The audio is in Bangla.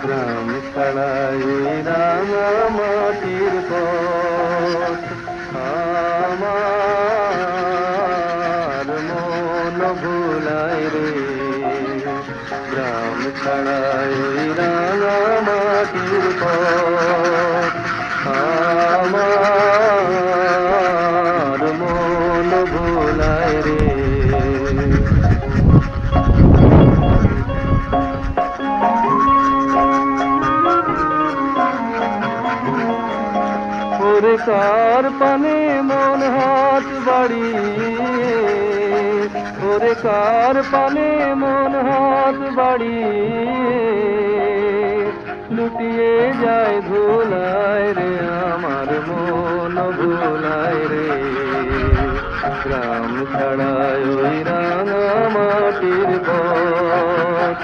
গ্রাম ছাড়াই রাঙা মাটির পথ আমার মন ভুলায় রে। গ্রাম ছাড়াই রাঙা মাটির পথ আমার মন ভুলায় রে। ওরে কার পানে মন হাত বাড়িয়ে, ওরে কার পানে মন হাত বাড়িয়ে লুটিয়ে যায় ভুলায় রে, আমার মন ভুলায় রে। গ্রাম ছাড়ায় ওই রাঙা মাটির পথ